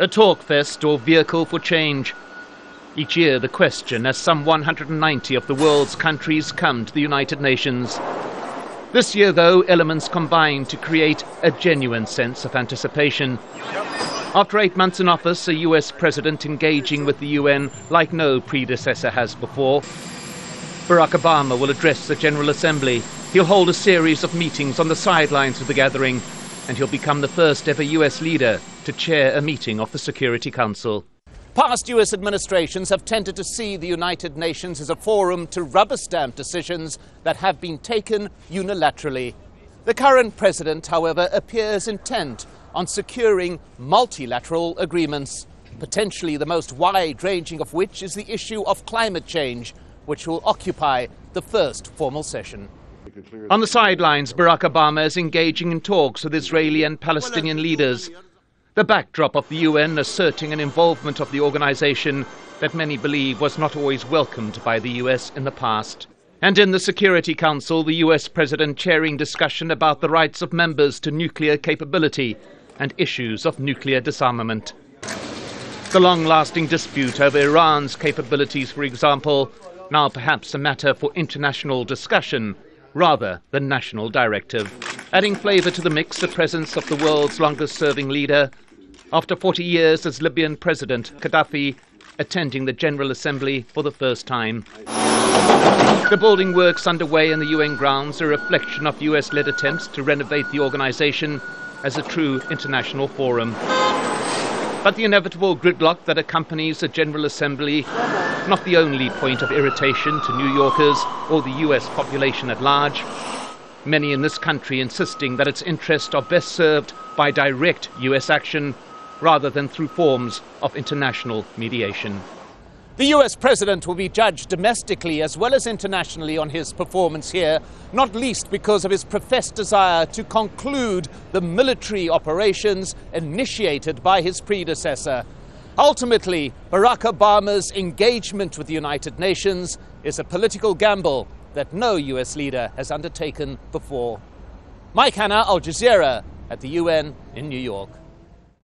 A talk fest or vehicle for change. Each year the question as some 190 of the world's countries come to the United Nations. This year, though, elements combine to create a genuine sense of anticipation. After 8 months in office, a US president engaging with the UN like no predecessor has before. Barack Obama will address the General Assembly. He'll hold a series of meetings on the sidelines of the gathering, and he'll become the first ever US leader to chair a meeting of the Security Council. Past US administrations have tended to see the United Nations as a forum to rubber stamp decisions that have been taken unilaterally. The current president, however, appears intent on securing multilateral agreements, potentially the most wide-ranging of which is the issue of climate change, which will occupy the first formal session. On the sidelines, Barack Obama is engaging in talks with Israeli and Palestinian leaders. The backdrop of the UN asserting an involvement of the organization that many believe was not always welcomed by the US in the past. And in the Security Council, the US president chairing discussion about the rights of members to nuclear capability and issues of nuclear disarmament. The long-lasting dispute over Iran's capabilities, for example, now perhaps a matter for international discussion rather than national directive. Adding flavour to the mix, the presence of the world's longest-serving leader, after 40 years as Libyan President Gaddafi, attending the General Assembly for the first time. The building works underway in the UN grounds are a reflection of US-led attempts to renovate the organisation as a true international forum. But the inevitable gridlock that accompanies a General Assembly, not the only point of irritation to New Yorkers or the US population at large. Many in this country insisting that its interests are best served by direct US action rather than through forms of international mediation. The US president will be judged domestically as well as internationally on his performance here, not least because of his professed desire to conclude the military operations initiated by his predecessor. Ultimately, Barack Obama's engagement with the United Nations is a political gamble that no US leader has undertaken before. Hanna, Al Jazeera, at the UN in New York.